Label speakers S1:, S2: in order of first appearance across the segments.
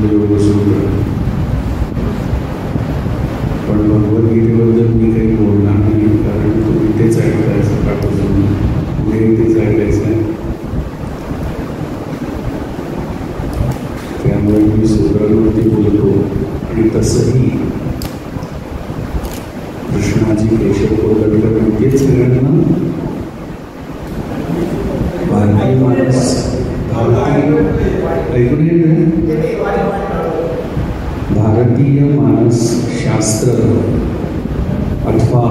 S1: योगसूत्र. पण भगवद्गीतेबद्दल मी काही बोलणार नाही, कारण तुम्ही तेच ऐकताय सकाळपासून, पुढे तेच ऐकायचं आहे. त्यामुळे मी सूत्रांवरती बोलतो. आणि तसंही कृष्णाजी केशव कोल्हटकर म्हणते सगळ्यांना भारतीय माणूस, ऐकून येते भारतीय मानस शास्त्र अथवा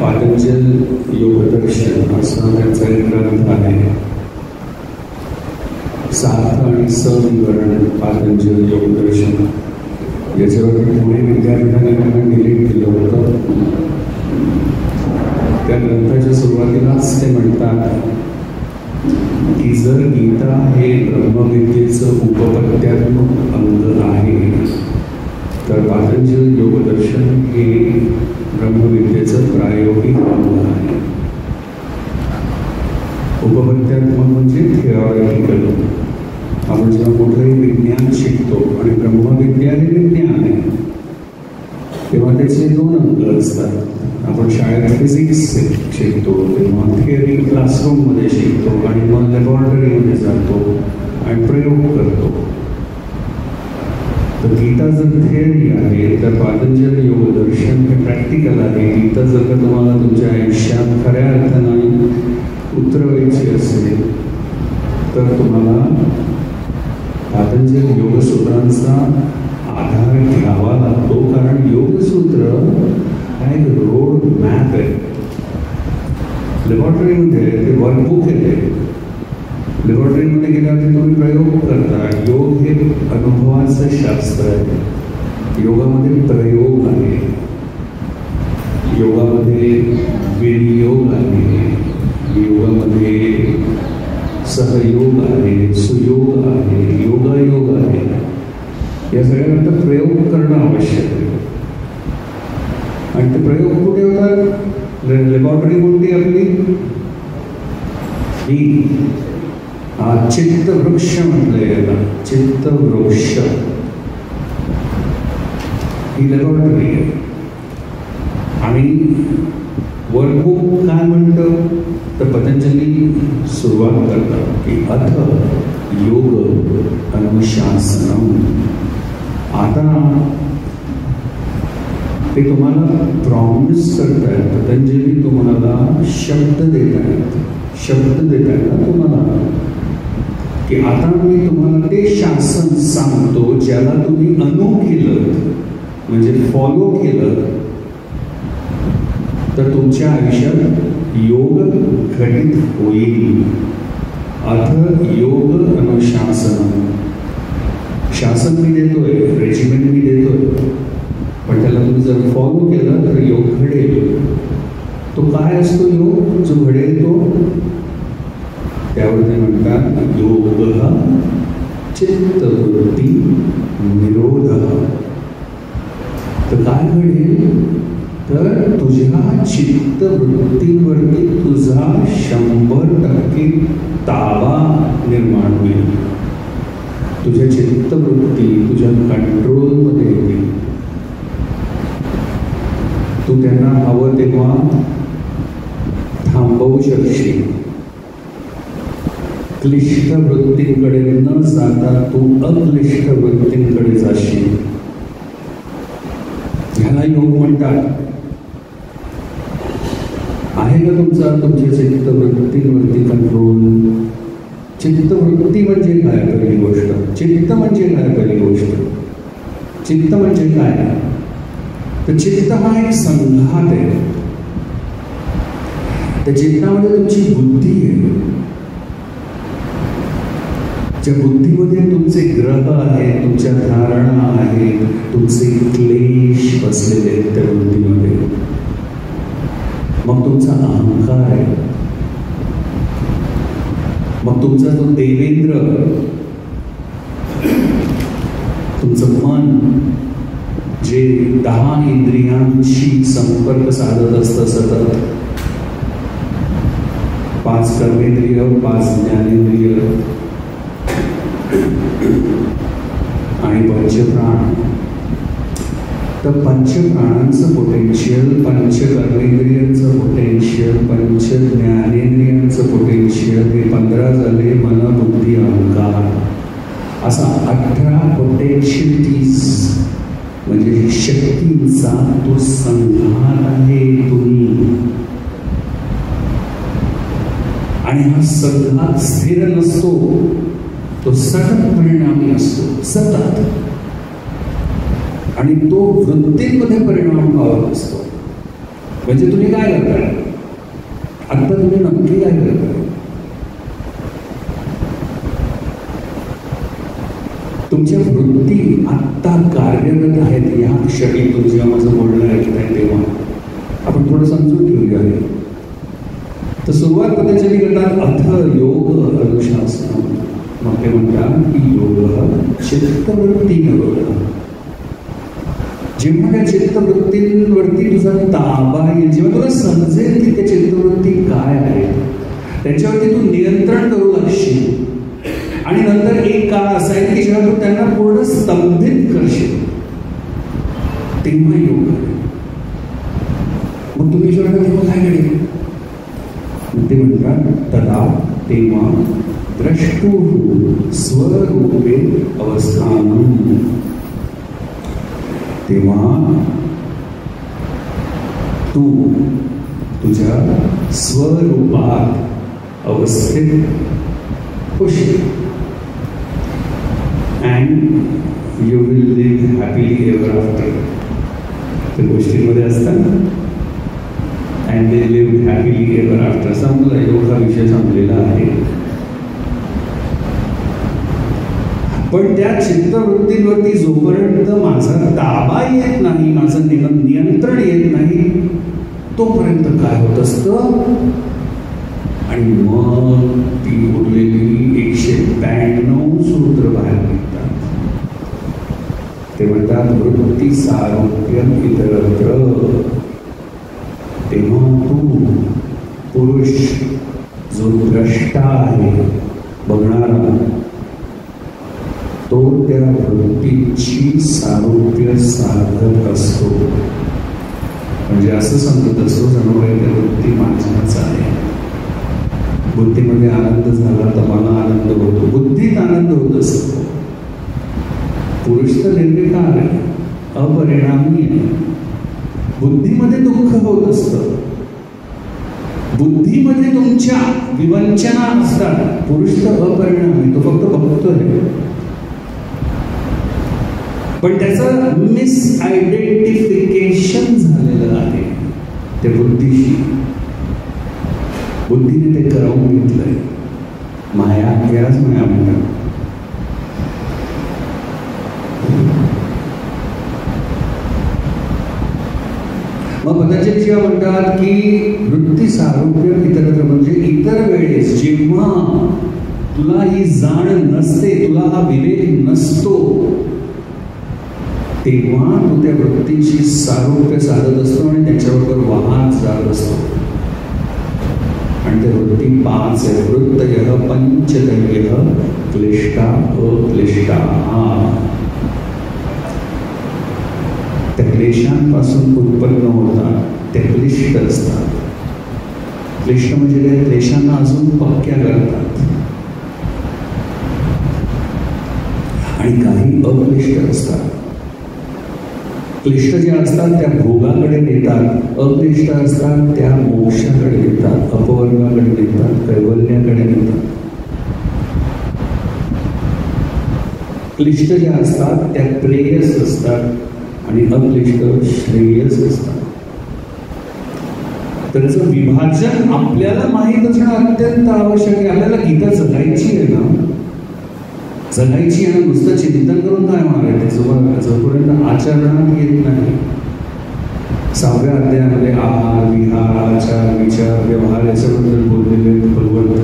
S1: पातंजल योगदर्शन असा त्यांचा एक ग्रंथ आहे. सार्थ आणि सविवरण पातंजल योगदर्शन. याच्यावरती पुणे विद्यापीठाने त्यांना डिलीट केलं होतं. त्या ग्रंथाच्या सुरुवातीलाच ते म्हणतात की जर गीता हे ब्रह्मविद्येचं उपपत्त्यात्मक अंग आहे, तर पातंजल योगदर्शन हे ब्रह्मविद्येचं प्रायोगिक अंग आहे. उपपत्त्यात्मक म्हणजे थिओरिटिकल. आपण जेव्हा कुठलंही विज्ञान शिकतो आणि ब्रह्मविद्या हे विज्ञान आहे, तेव्हा त्याचे दोन अंग असतात. आपण शाळेत फिजिक्स शिकतो तेव्हा थिअरी क्लासरूममध्ये शिकतो आणि मग लॅबॉरेटरीमध्ये जातो आणि प्रयोग करतो. तर गीता जर थिअरी आहे, तर पातंजल योगदर्शन हे प्रॅक्टिकल आहे. गीता जर का तुम्हाला तुमच्या आयुष्यात खऱ्या अर्थाने उतरवायची असेल, तर तुम्हाला पातंजल योगसूत्रांचा आधार घ्यावा लागतो. कारण योगसूत्र हा एक रोड मॅप आहे. लॅबॉरेटरीमध्ये ते वर्कबुक येते. लॅबॉरेटरीमध्ये गेल्यावरती तुम्ही प्रयोग करता. योग हे अनुभवाचं शास्त्र आहे. योगामध्ये प्रयोग आहे, योगामध्ये विनियोग आहे, योगामध्ये सहयोग आहे, सुयोग आहे, योगायोग आहे. या सगळ्यांना प्रयोग करणं आवश्यक आहे. आणि ते प्रयोग कुठे होतात? लॅबॉरेटरी कोणती आपली? ही चित्तवृक्ष म्हटलंय याला. चित्तवृक्ष ही लॅबॉरेटरी आहे. आणि वर्कबुक काय म्हणतं? तर पतंजली सुरुवात करतात की अथ योग अनुशासनम. आता ते तुम्हाला प्रॉमिस करतायत. पतंजली तुम्हाला शब्द देत आहेत. शब्द देत आहेत ना तुम्हाला की आता मी तुम्हाला ते शासन सांगतो ज्याला तुम्ही केलं, म्हणजे फॉलो केलं, तर तुमच्या आयुष्यात योग घटित होईल. अथ योग अनुशासन. शासन मी देतोय, रेजिमेंट मी देतोय, पण त्याला तुम्ही जर फॉलो केलं तर योग घडेल. तो काय असतो योग जो घडेल? तो त्यावर ते म्हणतात योग चित्तवृत्ती निरोध. तर काय घडेल? तर तुझ्या चित्तवृत्तीवरती तुझा 100% ताबा निर्माण होईल. तुझ्या चित्तवृत्ती तुझ्या कंट्रोलमध्ये येतील. तू त्यांना हवं तेव्हा थांबवू शकशील. क्लिष्ट वृत्तींकडे न जाता तू अक्लिष्ट वृत्तींकडे जाशील. ह्याला योग म्हणतात. आहे का तुमच्या चित्तवृत्तींवरती कंट्रोल? चित्तवृत्ती म्हणजे काय? पहिली गोष्ट चित्त म्हणजे काय? पहिली गोष्ट चित्त म्हणजे काय? तर चित्त हा एक संघात आहे. त्या चित्तामध्ये तुमची बुद्धी आहे. ज्या बुद्धीमध्ये तुमचे ग्रह आहेत, तुमच्या धारणा आहेत, तुमचे क्लेश बसलेले आहेत त्या बुद्धीमध्ये. मग तुमचा अहंकार आहे. मग तुमचा जो देवेंद्र, तुमचं मन जे 10 इंद्रियांशी संपर्क साधत असतं सतत. 5 कर्मेंद्रिय, 5 ज्ञानेंद्रिय, आणि पंचप्राण. तर पंचप्राणांचं पोटेन्शियल, पंचकर्मेंद्रियांचं पोटेन्शियल, पंच ज्ञानेंद्रियांचं पोटेन्शियल हे 15 झाले. मन, बुद्धी, अहंकार असा 18 पोटेन्शियलिटीज म्हणजे शक्तींचा तो संघात आहे तुम्ही. आणि हा संघात स्थिर नसतो, तो सतत परिणामी असतो, सतत. आणि तो वृत्तींमध्ये परिणाम पावत असतो. म्हणजे तुम्ही काय करताय आता, तुम्ही नक्की काय करताय? तुमच्या वृत्ती आत्ता कार्यरत आहेत. या क्षणी तुम्ही जेव्हा माझं बोलणं ऐकताय तेव्हा आपण थोडं समजून घेऊया. तर सुरुवात पतंजली करतात अथ योग अनुशासन. मग ते म्हणतात की योग चित्तवृत्ती नवला. जेव्हा त्या चित्तवृत्तींवरती तुझा ताबा येईल, जेव्हा तुला समजेल की त्या चित्तवृत्ती काय आहे, त्याच्यावरती तू नियंत्रण करू लागशील. आणि नंतर एक काळ असा आहे की जेव्हा तू त्यांना पूर्ण स्तंभित करशील, तेव्हा योग आहे. मग तुम्ही जेव्हा तेव्हा काय घडेल? ते म्हणतात तदा तेव्हा द्रष्टु स्वरूपे अवस्थानम. तेव्हा तू तुझ्या स्वरूपात अवस्थित होशील. And you will live happily ever after. त्या गोष्टींमध्ये असतात and they live happily ever after. संपला, योग हा विषय संपलेला आहे. पण त्या चित्तवृत्तींवरती जोपर्यंत माझा ताबा येत नाही, माझं नियंत्रण येत नाही, तोपर्यंत काय होत असतं? आणि मग ती उरलेली 192 सूत्र बाहेर निघतात. ते म्हणतात वृत्ती सारोग्यम इतरत्र. तेव्हा तू पुरुष जो द्रष्टा आहे, बघणारा, तो त्या वृत्तीची सारोग्य साधत असतो. म्हणजे असं समजत असतो जणू काही त्या वृत्ती माझ्याच आहे. बुद्धीमध्ये आनंद झाला तर मला आनंद होतो, बुद्धीत आनंद होत असतो. पुरुष तर निर्विकार आहे, अपरिणामी आहे. बुद्धीमध्ये दुःख होत असतं, बुद्धीमध्ये तुमच्या विवंचना असतात. पुरुष तर अपरिणामी, तो फक्त बघतोय. पण त्याचं मिसआयडेंटिफिकेशन झालेलं आहे त्या बुद्धीशी. बुद्धीने ते करवून घेतलंय. माया, याच माया म्हणतात. मग पतंजली जेव्हा म्हणतात की वृत्ती सारोग्य इतरत्र, म्हणजे इतर वेळेस जेव्हा तुला ही जाण नसते, तुला हा विवेक नसतो, तेव्हा तू त्या वृत्तीची सारोग्य साधत असतो आणि त्याच्याबरोबर वाहत जात असतो. आणि त्या वृत्ती 5 आहे. वृत्तयः पंचदयः क्लिष्टा अक्लिष्टाः. त्या क्लेशांपासून उत्पन्न होतात, त्या क्लिष्ट असतात. क्लिष्ट म्हणजे त्या क्लेशांना अजून पक्क्या करतात. आणि काही अक्लिष्ट असतात. क्लिष्ट ज्या असतात त्या भोगाकडे नेतात, अक्लिष्ट असतात त्या मोक्षाकडे नेतात, अपवर्गाकडे नेतात, कैवल्याकडे नेतात. क्लिष्ट ज्या असतात त्या प्रेयस असतात आणि अक्लिष्ट श्रेयस असतात. त्याचं विभाजन आपल्याला माहीत असणं अत्यंत आवश्यक आहे. आपल्याला गीता जगायची आहे ना, जगायची आणि नुसतं चिंतन करून काय होणार आहे? जोपर्यंत आचरणात येत नाही. 6व्या अध्यायामध्ये आहार, विहार, आचार, विचार, व्यवहार याच्याबद्दल बोललेले भगवंत.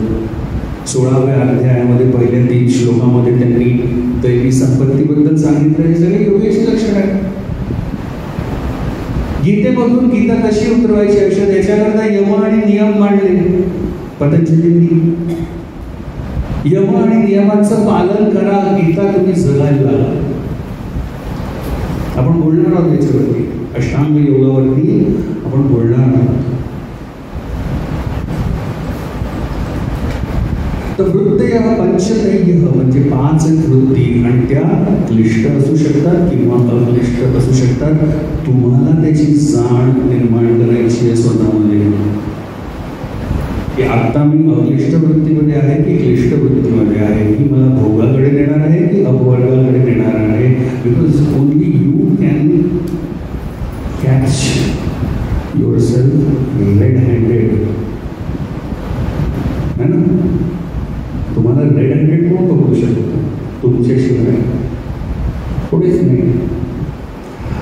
S1: 16व्या अध्यायामध्ये पहिल्या 3 श्लोकामध्ये त्यांनी दैवी संपत्तीबद्दल सांगितलं. हे सगळे योगेची लक्षण आहे. गीतेमधून गीता कशी उतरवायची आयुष्यात याच्याकरता यम आणि नियम मांडले पतंजलींनी. यम आणि नियमांचं पालन करा, गीता तुम्ही जगायला लागला. आपण बोलणार आहोत याच्यावरती, अष्टांग योगावरती आपण बोलणार आहोत. तर वृत्तय पंचदैह्य म्हणजे 5 वृत्ती, आणि त्या क्लिष्ट असू शकतात किंवा अक्लिष्ट असू शकतात. तुम्हाला त्याची जाण निर्माण करायची आहे स्वतःमध्ये, की आता मी अक्लिष्ट वृत्तीमध्ये आहे की क्लिष्ट वृत्तीमध्ये आहे, की मला भोगाकडे नेणार आहे की अपवर्गाकडे नेणार आहे. Because only you can catch yourself red handed, है ना. तुम्हाला रेड हँडेड कोण पकडू शकतो तुमच्याशिवाय? कोणीच नाही.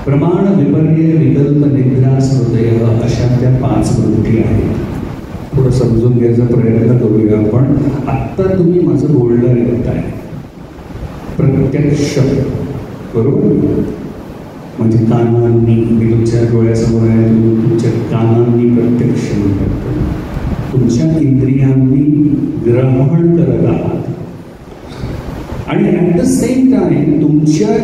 S1: प्रमाण, विपर्य, विकल्प, निद्रा, हृदय अशा त्या 5 वृत्ती आहेत. थोडं समजून घ्यायचा प्रयत्न करूया आपण. आत्ता तुम्ही माझं बोलणं ऐकताय प्रत्यक्ष, बरोबर? म्हणजे कानांनी, मी तुमच्या डोळ्यासमोर आहे, तुमच्या कानांनी प्रत्यक्ष म्हणतात, तुमच्या इंद्रियांनी ग्रहण करत आहात. आणि ॲट द सेम टाइम तुमच्या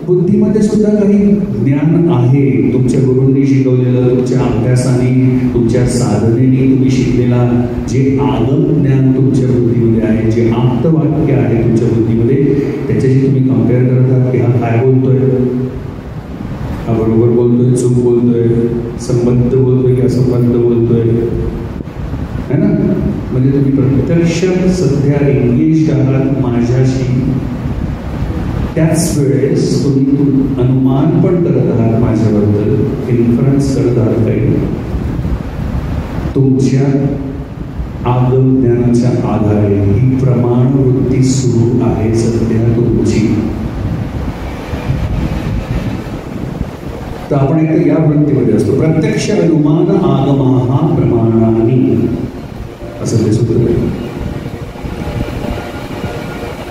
S1: बुद्धीमध्ये सुद्धा काही ज्ञान आहे, तुमच्या गुरूंनी शिकवलेलं, तुमच्या अभ्यासाने, तुमच्या साधनेने तुम्ही शिकलेला जे आगम ज्ञान तुमच्या बुद्धीमध्ये आहे, जे आप्तवाक्य आहे तुमच्या बुद्धीमध्ये, त्याच्याशी तुम्ही कम्पेअर करत आहात की हा काय बोलतोय, हा बरोबर बोलतोय, चूक बोलतोय, संबंध बोलतोय की असंबंध बोलतोय, है ना. म्हणजे तुम्ही प्रत्यक्ष सध्या एंगेज आहात माझ्याशी. त्याच वेळेस तुम्ही अनुमान पण करत आहात माझ्याबद्दल, इन्फरन्स करत आहात काही. तुमच्या आगम ज्ञानाच्या आधारे ही प्रमाण वृत्ती सुरू आहे सध्या तुमची. तर आपण एकदा या वृत्तीमध्ये असतो. प्रत्यक्ष अनुमान आगमाहा प्रमाणानी, असं ते सूत्र आहे.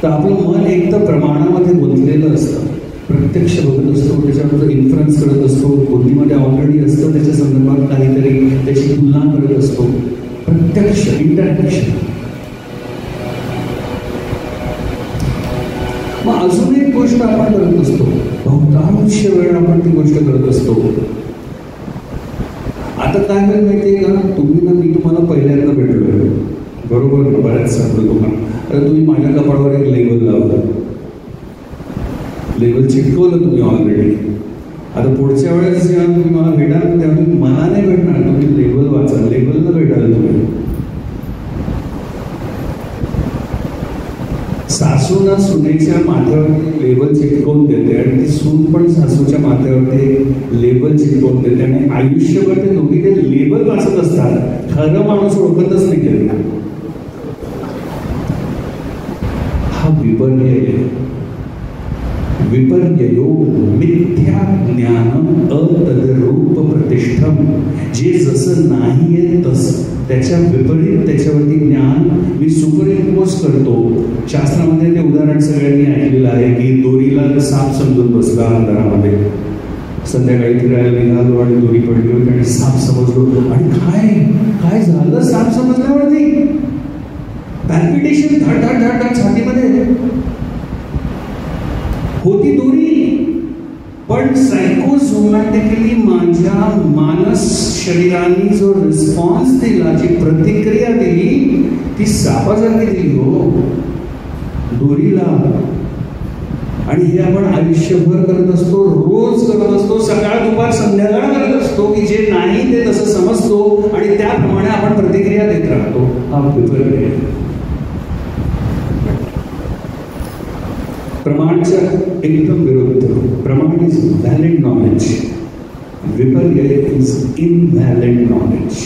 S1: तर आपलं मन एक तर प्रमाणामध्ये गुंतलेलं असतं, प्रत्यक्ष बघत असतो, त्याच्यावर इन्फ्लुएन्स करत असतो, बुद्धीमध्ये ऑलरेडी असतं, त्याच्या संदर्भात काहीतरी त्याची तुलना करत असतो. प्रत्यक्ष इंटरॅक्शन. मग अजून एक गोष्ट आपण करत असतो, बहुतांश वेळ आपण ती गोष्ट करत असतो. आता काय होईल माहितीये का, तुम्ही ना, मी तुम्हाला पहिल्यांदा भेटलोय, बरोबर ना, बऱ्याच सांगतो तुम्हाला. तर तुम्ही माझ्या कपाळावर एक लेबल लावलं, लेबल चिटकवलं तुम्ही ऑलरेडी. आता पुढच्या वेळेस जेव्हा तुम्ही मला भेटाल तेव्हा तुम्ही मला नाही भेटणार, तुम्ही लेबल वाचा, लेबलला भेटाल तुम्ही. सासूला सुनेच्या माथ्यावरती लेबल चिटकवून देते आणि ती सून पण सासूच्या माथ्यावरती लेबल चिटकवून देते, आणि आयुष्यभर ते दोघी ते लेबल वाचत असतात, खरं माणूस ओळखतच नाही त्यांना. हा विपर्य. विपर्ययो मिथ्या ज्ञान अतद्रूप प्रतिष्ठम. जे जसं नाहीये तसं, त्याच्या विपरीत त्याच्यावरती ज्ञान मी सुपरइम्पोज करतो. शास्त्रामध्ये ते उदाहरण सगळ्यांनी ऐकलेलं आहे की दोरीला साप समजून बसला अंधारामध्ये, संध्याकाळी फिरायला निघालो आणि दोरी पडली होती आणि साप समजलो. आणि काय काय झालं साप समजल्यावरती? पॅल्पिटेशन, धड धड धड धड छातीमध्ये होती दोरी, पण सायकोसोमॅटिकली माझ्या मानस शरीराने जो रिस्पॉन्स दिला, जी प्रतिक्रिया दिली, ती सापासारखी दिली हो दोरीला. आणि हे आपण आयुष्यभर करत असतो, रोज करत असतो, सकाळ दुपार संध्याकाळ करत असतो, की जे नाही ते तसं समजतो आणि त्याप्रमाणे आपण प्रतिक्रिया देत राहतो. हा विपर्य. प्रमाणच्या एकदम विरुद्ध. प्रमाण इज व्हॅलिड नॉलेज, विपर्य इज इनव्हॅलिड नॉलेज.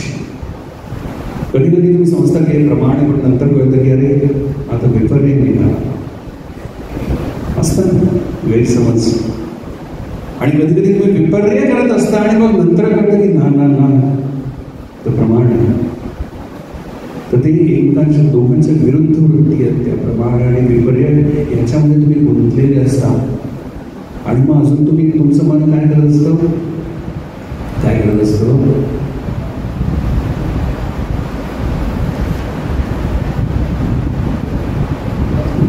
S1: कधी कधी तुम्ही समजता की प्रमाण आहे, पण नंतर कळतं की अरे आता विपर्य निघाला. असतं ना गैरसमज. आणि कधी कधी तुम्ही विपर्य करत असता आणि मग नंतर कळतं की ना ना ना तर प्रमाण आहे. तर ते एकमेकांच्या दोघांच्या विरुद्ध वृत्ती आहेत त्या प्रमाण आणि विपर्य याच्यामध्ये तुम्ही गुंतलेले असता. आणि मग अजून तुम्ही तुमचं मन काय करत असतं, काय करत असतं,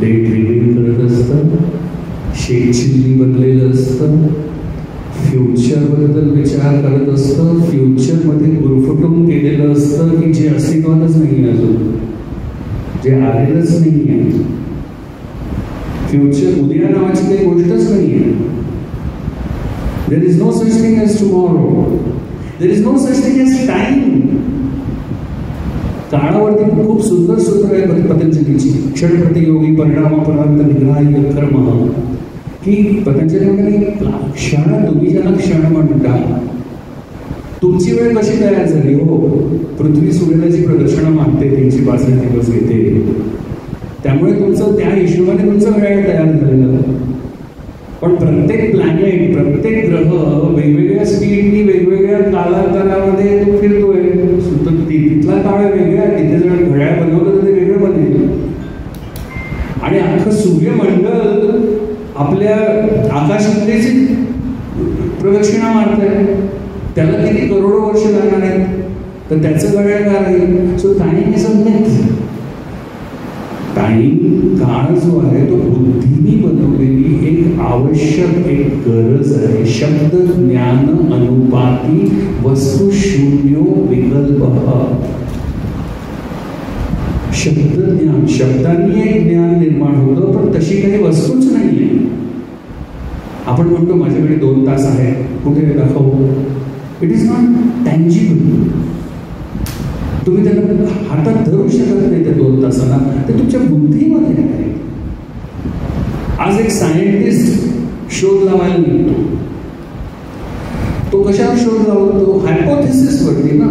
S1: डे ड्रीमिंग करत असतं, शेक चिल्ली बनलेलं असतं, फ्युचरबद्दल विचार करत असतं, फ्युचरमध्ये गुरफटून केलेलं असतं की जे अस्तित्वातच नाही आहे, अजून जे आलेलंच नाही आहे. फ्युचर उद्या नावाची काही गोष्टच नाही आहे. There is no such thing as tomorrow. There is no such thing as time. काळावरती खूप सुंदर सूत्र आहे पतंजलीची, क्षण प्रतियोगी परिणामापरांत निग्रहाय कर्म, की पतंजली म्हणाले क्षण, तुम्ही ज्याला क्षण म्हणता, तुमची वेळ कशी तयार झाली हो. पृथ्वी सूर्याची प्रदक्षिणा मागते, 365 दिवस घेते, त्यामुळे तुमचं त्या हिशोबाने तुमचं वेळ तयार झालेलं. पण प्रत्येक प्लॅनेट, प्रत्येक ग्रह वेगवेगळ्या स्पीडनी वेगवेगळ्या कालांतरामध्ये तो फिरतोय. तिथला काळ वेगळा, तिथे जर घड्याळ बनवलं तर ते वेगळं बनेल. आणि अख्खं सूर्यमंडळ आपल्या आकाशगंगेची प्रदक्षिणा मारत आहे, त्याला किती करोडो वर्ष लागणार आहेत, तर त्याचं घड्याळ काय राहील. So time is a myth. Time, काळ जो आहे तो बुद्धीने बनवलेली एक आवश्यक, एक गरज आहे. शब्द ज्ञान अनुपाती वस्तु शून्यो विकल्प. शब्द ज्ञान, शब्दांनी एक ज्ञान निर्माण होतं, पण तशी काही वस्तूच नाही आहे. आपण म्हणतो माझ्याकडे 2 तास आहे, कुठे दाखव. It is not tangible. तुम्ही त्यांना हातात धरू शकत नाही त्या 2 तासांना, ते तुमच्या बुद्धीमध्ये आहे. आज एक सायंटिस्ट शोध लावायला निघतो. तो कशावर शोध लावतो. हायपोथेसिस वरती ना.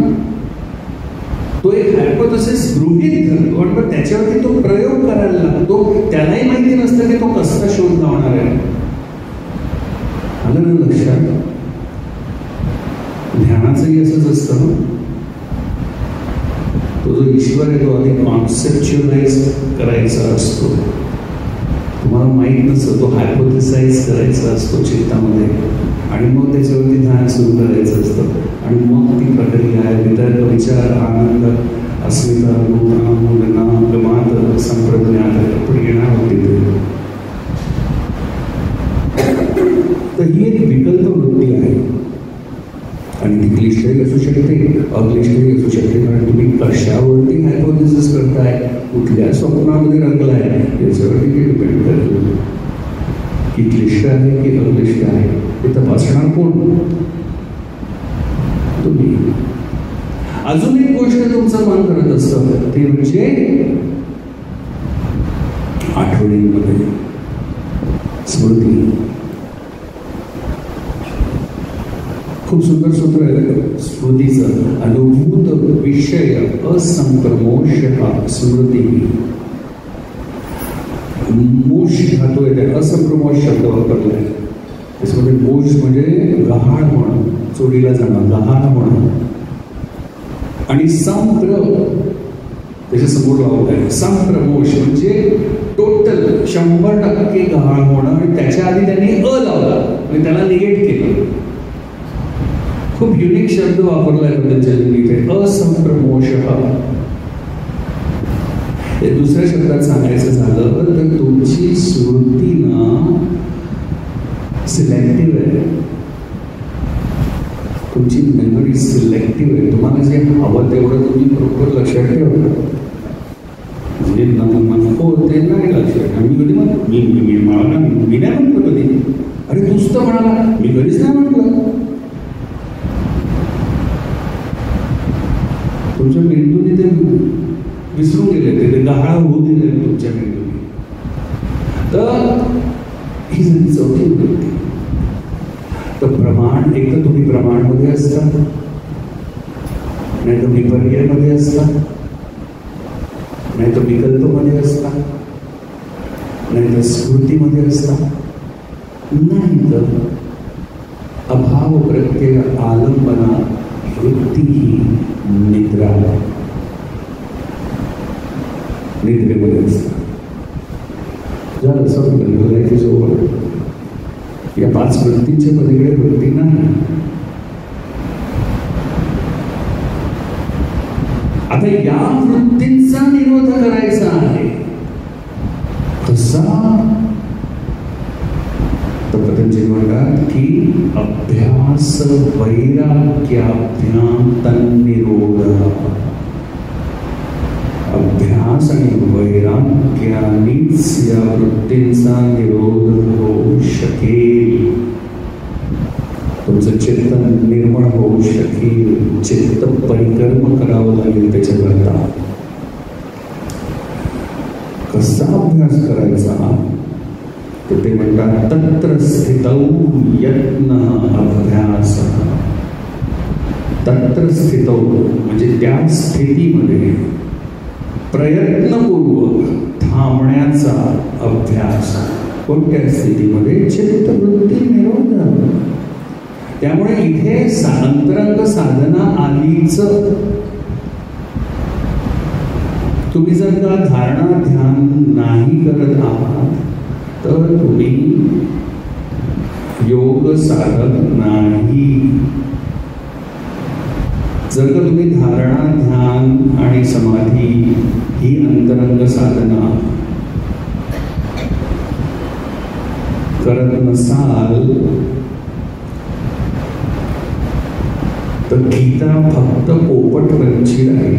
S1: तो एक हायपोथेसिस गृहीत धरतो आणि मग त्याच्यावरती तो प्रयोग करायला लागतो. त्यालाही माहिती नसतं की तो कसला शोध लावणार आहे. आलं ना लक्षात. ध्यानाचंही असंच असतं. तो जो ईश्वर आहे तो आधी कॉन्सेप्च्युअलाइज करायचा असतो. तुम्हाला माहीत नसतं, तो हायपोथेसाइज करायचा असतो चित्तामध्ये, आणि मग त्याच्यावरती ध्यान सुरू करायचं असतं. आणि मग ती प्रक्रिया आहे. वितर्क, विचार, आनंद, अस्मिता, गुणा, गमात, संप्रज्ञात आपण येणार होती. तर ही एक विकल्प वृत्ती आहे, आणि ती क्लिष्टही असू शकते, अक्लिष्टही असू शकते. कारण तुम्ही कशावरती हायपोथेसिस करताय, कुठल्या स्वप्नामध्ये रंगलाय, याच्यावरती ते डिपेंड करतो की क्लिष्ट आहे की अक्लिष्ट आहे. हे तपासणार कोण. तुम्ही. अजून एक गोष्ट तुमचं मन करत असतं, ते म्हणजे आठवणींमध्ये स्मृती. खूप सुंदर सूत्र आहे स्मृतीचं. अनुभूत विषय असंप्रमोष स्मृती. मोष धातू आहे, असंप्रमोष शब्द वापरलाय. त्याच्यामध्ये मोष म्हणजे गहाळ होणं, चोरीला जाणं, गहाळ होणं. आणि संप्र त्याच्या समोर लावत आहे. संप्रमोष म्हणजे टोटल 100% गहाळ होणं, आणि त्याच्या आधी त्यांनी अ लावला आणि त्याला निगेट केलं. खूप युनिक शब्द वापरलाय पतंजलीने इथे, असंप्रमोष. हे दुसऱ्या शब्दात सांगायचं झालं तर तुमची स्मृती ना सिलेक्टिव्ह आहे. तुमची मेमरी सिलेक्टिव्ह आहे. तुम्हाला जे हवं तेवढं तुम्ही बरोबर लक्षात ठेवा. म्हणजे नको ते नाही लक्षात. मी कधी मला मी नाही म्हटलं कधी. अरे तूच तर म्हणाला, मी कधीच नाही म्हटलं. तुमच्या मेंदूने ते विसरून गेले, ते गहाळ होऊ दिले तुमच्या मेंदूने. तर ही झाली चौथी वृत्ती. तर प्रमाण, एक तर तुम्ही प्रमाणमध्ये असता, नाही तर विपर्ययमध्ये असता, नाही तर विकल्पमध्ये असता, नाही तर स्मृतीमध्ये असता, नाही तर अभाव प्रत्यय आलंबना वृत्ती ही निद्रा, निद्रेमध्ये असतात. झालं संपलं. Life is over. या 5 वृत्तींच्या पलीकडे वृत्ती नाही. आता या वृत्तींचा निरोध करायचा आहे. कसा. तर पतंजली म्हणतात की अभ्यास वैराग्याभ्याम तन्निरोध. अभ्यास आणि वैराग्यानेच या वृत्तींचा निरोध होऊ शकेल. तुमचं चित्त निर्मळ होऊ शकेल. चित्त परिक्रम करावं लागेल त्याच्याकरता. कसा अभ्यास करायचा तर ते म्हणतात तत्र स्थितौ यत्न अभ्यास. तत्र स्थितौ म्हणजे त्या स्थितीमध्ये प्रयत्नपूर्वक थांबण्याचा अभ्यास. कोणत्या स्थितीमध्ये? चित्तवृत्ती निरोध. त्यामुळे इथे अंतरंग साधना आलीच. तुम्ही जर का धारणा ध्यान नाही करत आहात तर तुम्ही योग साधक नाही. जर का तुम्ही धारणा ध्यान आणि समाधी ही अंतरंग साधना करत नसाल तर गीता फक्त पोपट वंची आहे.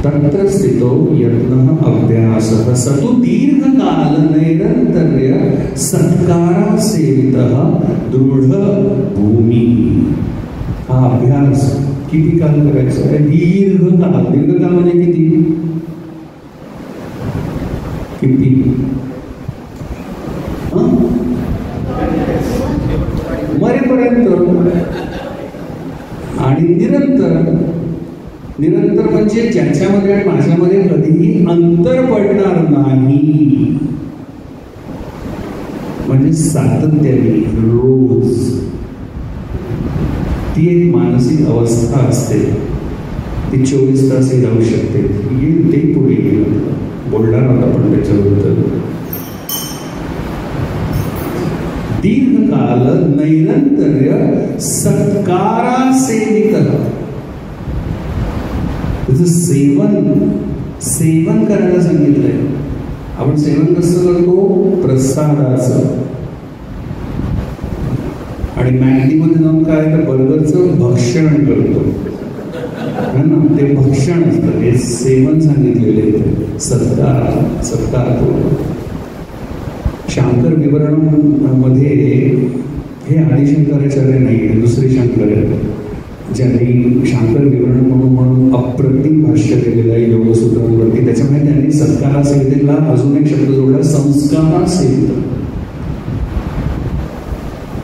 S1: तत्र स्थितो यत्न अभ्यासः सतु दीर्घकाल नैरंतर्य सत्कारा सेवितः दृढ भूमी. हा अभ्यास किती काल करायचा आहे? दीर्घकाल. दीर्घकाल म्हणजे किती? किती? मरेपर्यंत. आणि निरंतर. निरंतर म्हणजे ज्याच्यामध्ये आणि माझ्यामध्ये कधीही अंतर पडणार नाही. म्हणजे सातत्याने रोज. ती एक मानसिक अवस्था असते. ती 24 तासही राहू शकते. ते पुढे गेलं. बोलणार होता पण त्याच्याबद्दल. दीर्घकाल नैरंतर्य सत्कारा सेवितः. त्याचं सेवन करायला सांगितलंय. आपण सेवन कसं करतो? प्रसादाचं. आणि मॅगडीमध्ये जाऊन काय तर बर्गरचं भक्षण करतो ना. ते भक्षण असतं. हे सेवन सांगितलेले. सत्कार करतो. शांकर विवरण मध्ये हे आदिशंकराचार्य नाही, दुसरे शंकर आहेत ज्यांनी शांकर विवरण म्हणून अप्रतिम भाष्य केलेलं आहे योगसूत्रांवरती. त्याच्यामुळे त्यांनी सत्कारा सेवितेला अजून एक शब्द जोडला, संस्कारा सेवित.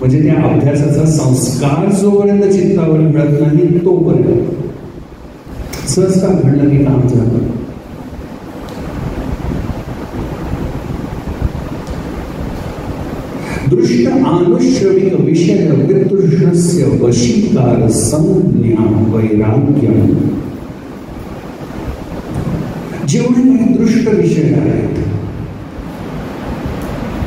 S1: म्हणजे त्या अभ्यासाचा संस्कार जोपर्यंत चित्तावर मिळत नाही तोपर्यंत सहजता घडलं की काम झालं. दृष्ट आनुश्रविक विषय वितृष्णस्य वशीकार संज्ञा वैराग्यम. जेवढे काही दृष्ट विषय आहेत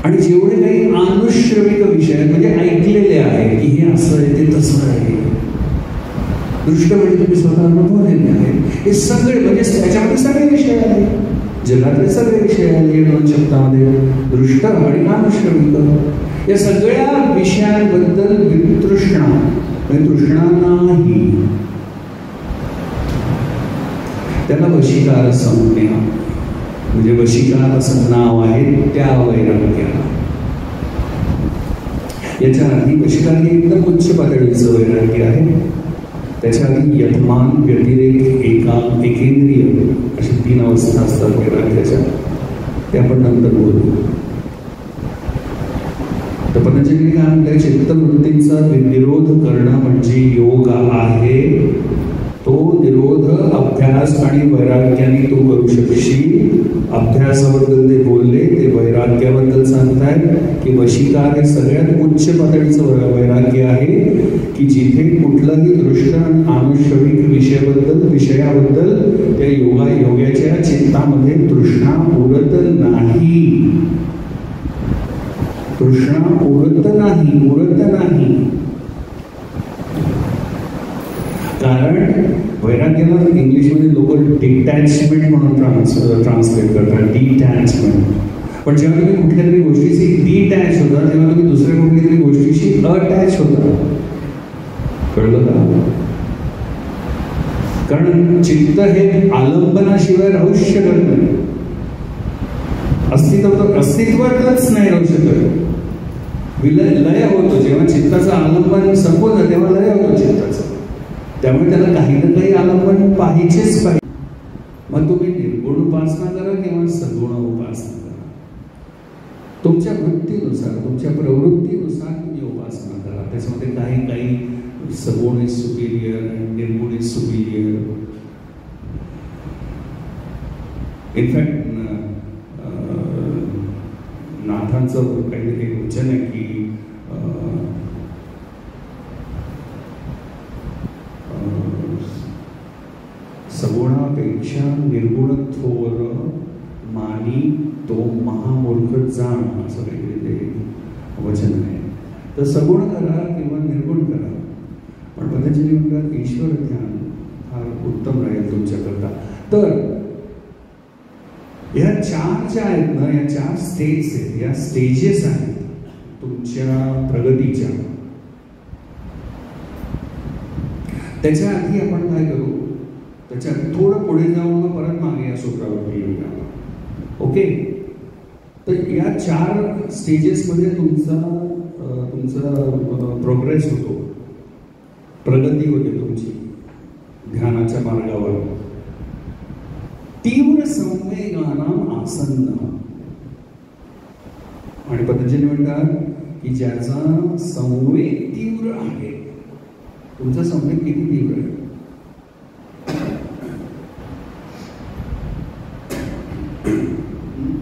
S1: आणि जेवढे काही आनुश्रविक विषय म्हणजे ऐकलेले आहे की हे असं आहे ते तसं आहे. दृष्ट म्हणजे तुम्ही स्वतः अनुभवलेले आहे. हे सगळे म्हणजे त्याच्यामध्ये सगळे विषय आहेत. जगातले सगळे विषय आले 2 शब्दामध्ये, दृष्ट आणि आनुश्रविक. या सगळ्या विषयांबद्दल वितृष्णा म्हणजे तृष्णा नाही. त्याला वशीकार संज्ञा म्हणजे वशीकार असं नाव आहे त्या वैराग्याला. याच्या आधी वशीकार हे एकदम उच्च पातळीचं वैराग्य आहे. त्याच्या आधी यत्मान, व्यतिरेक, एकेंद्रिय अशी 3 अवस्था असतात वैराग्याच्या. ते आपण नंतर बोलू. तर पतंजली काय म्हणतात? चित्तवृत्तींचा निरोध करणं म्हणजे योग आहे. तो निरोध अभ्यास आणि वैराग्याने तू करू शकशील. अभ्यासाबद्दल ते बोलले, ते वैराग्याबद्दल सांगतायत की वशीकार हे सगळ्यात उच्च पातळीचं वैराग्य आहे की जिथे कुठलंही दृष्ट आणि आनुश्रविक विषयाबद्दल त्या योग्याच्या चित्तामध्ये तृष्णा उरत नाही. तृष्णा उरत नाही. कारण वैराग्य याला इंग्लिशमध्ये लोक डिटॅचमेंट म्हणून ट्रान्सलेट करतात, डिटॅचमेंट. पण जेव्हा तुम्ही कुठल्या तरी गोष्टीशी डिटॅच होता तेव्हा तुम्ही दुसऱ्या कुठल्या तरी गोष्टीशी अटॅच होता. कळलं का? कारण चित्त हे आलंबनाशिवाय राहूच शकत नाही, अस्तित्वातच नाही राहू शकत. लय होतो जेव्हा चित्ताचं आलंबन संपवलं तेव्हा लय होतो चित्ताचं. त्यामुळे त्याला काही ना काही आलंबन पाहिजेच पाहिजे. मग तुम्ही निर्गुण उपासना करा किंवा सगुण उपासना करा, तुमच्या वृत्तीनुसार तुमच्या प्रवृत्तीनुसार तुम्ही उपासना करा. त्याच्यामध्ये काही सगुण इज सुपिरियर, निर्गुण इज सुपिरियर. इनफॅक्ट नाथांचं काहीतरी एक वचन आहे की सगुणापेक्षा निर्गुण थोर मानी तो महामूर्ख जाण, असं काहीतरी ते वचन आहे. तर सगुण करा किंवा निर्गुण करा, पण पतंजली म्हणतात ईश्वर ध्यान फार उत्तम राहील तुमच्याकरता. तर या चार ज्या आहेत ना, या चार स्टेज आहेत, या स्टेजेस आहेत तुमच्या प्रगतीच्या. त्याच्या आधी आपण काय करू, त्याच्या थोडं पुढे जाऊन परत मागे या सूत्रावरती येऊया. ओके, तर या चार स्टेजेसमध्ये तुमचा प्रोग्रेस होतो, प्रगती होते तुमची ध्यानाच्या मार्गावर. तीव्र संवेगानाम आसन्न. आणि पतंजली म्हणतात की ज्याचा संवेग तीव्र आहे, तुमचा संवेग किती तीव्र आहे?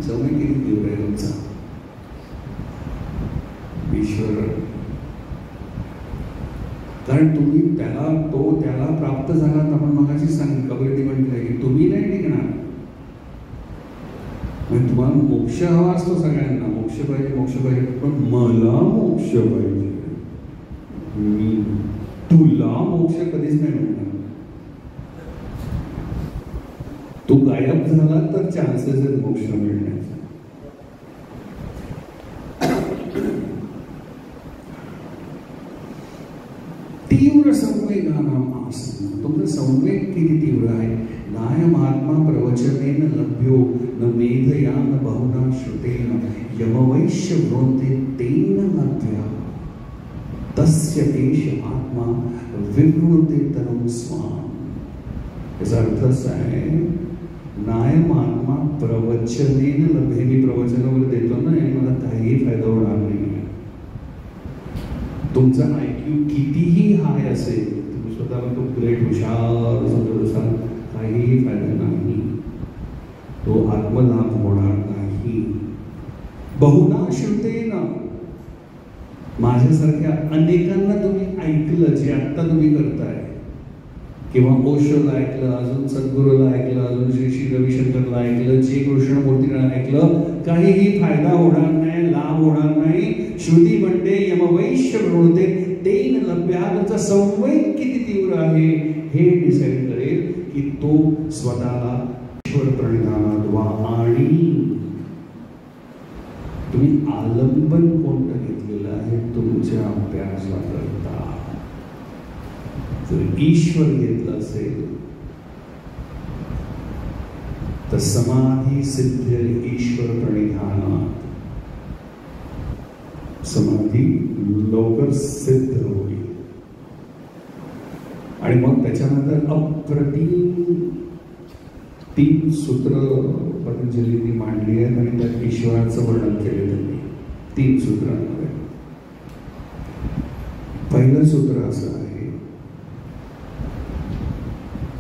S1: संवेग किती तीव्र आहे तुमचा? ईश्वर, कारण तुम्ही त्याला प्राप्त झालात. आपण मगाशी कबीरजी म्हटलंय की तुम्ही नाही टिकणार. म्हणजे तुम्हाला मोक्ष हवा असतो सगळ्यांना, मोक्ष पाहिजे, पण मला मोक्ष पाहिजे, मी तुला मोक्ष कधीच नाही मिळणार. तू गायब झाला तर चान्सेस आहेत मोक्ष मिळण्याचे. तीव्र संवेगानाम आसन्न. तुमचा संवेग किती तीव्र आहे? नायम आत्मा प्रवचनेन लभ्यो न मेधया न बहुना श्रुतेन यमवैश्य वृंते तेन लभ्या तस्य एष आत्मा विवृते तनुं स्वाम. याचा अर्थ असा आहे, नायम आत्मा प्रवचनेन लभ्य. मी प्रवचन वगैरे देतो ना, मला काहीही फायदा होणार नाही. तुमचा IQ कितीही हाय असेल, तुम्ही स्वतःला खूप ग्रेट हुशार समजत असाल, काहीही फायदा नाही, तो आत्मलाभ होणार नाही. बहुना श्रुतेन, माझ्यासारख्या अनेकांना तुम्ही ऐकलं जे आत्ता तुम्ही करताय, किंवा ओशोला ऐकलं, अजून सद्गुरूला ऐकलं, अजून श्री रविशंकरला ऐकलं, जे कृष्णमूर्तीला ऐकलं, काहीही फायदा होणार नाही, लाभ होणार नाही. श्रुती म्हणते यमवैश्य वृणते तेन लभ्या. तुमचा संवेग किती तीव्र आहे हे डिसाईड करेल की तो स्वतःला ईश्वर प्रणिधानाद्वा. आणि तुम्ही आलंबन कोणतं घेतलेलं आहे तुमच्या अभ्यासाकरता? जर ईश्वर घेतलं असेल तर समाधी सिद्ध ईश्वर प्रणिधानात समाधी लवकर सिद्ध होईल. आणि मग त्याच्यानंतर अप्रतिम 3 सूत्र पतंजलींनी मांडली आहेत आणि त्यात ईश्वराचं वर्णन केले त्यांनी 3 सूत्रांमध्ये. पहिलं सूत्र असं आहे,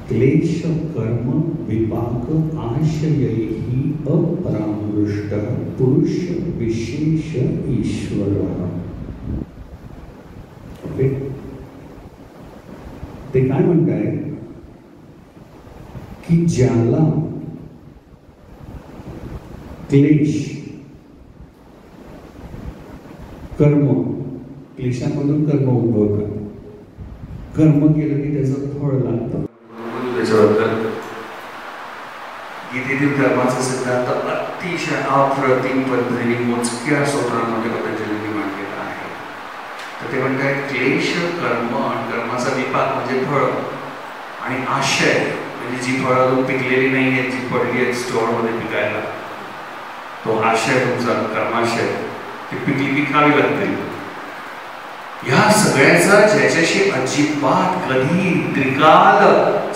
S1: क्लेश कर्म विपाक आशयैहि अपरामृष्ट पुरुष विशेष ईश्वर. ओके, ते काय म्हणताय की ज्याला क्लेश कर्म, क्लेशामधून कर्म उद्भवतात, कर्म केलं की त्याचं फळ लागतं. त्याच्याबद्दल गीतेतील धर्माचा सिद्धांत अतिशय अप्रतिम पद्धतीने मोजक्या स्तोत्रांमध्ये पतंजलींनी मांडलेला आहे. तर ते म्हणतात क्लेश कर्म आणि कर्माचा विपाक म्हणजे फळ आणि आशय म्हणजे जी फळं अजून पिकलेली नाही आहेत, जी पडली आहेत स्टोअरमध्ये पिकायला, तो आशय तुमचा कर्माशय, ती पिकली की खावी लागतील. या सगळ्याचा ज्याच्याशी अजिबात कधी त्रिकाल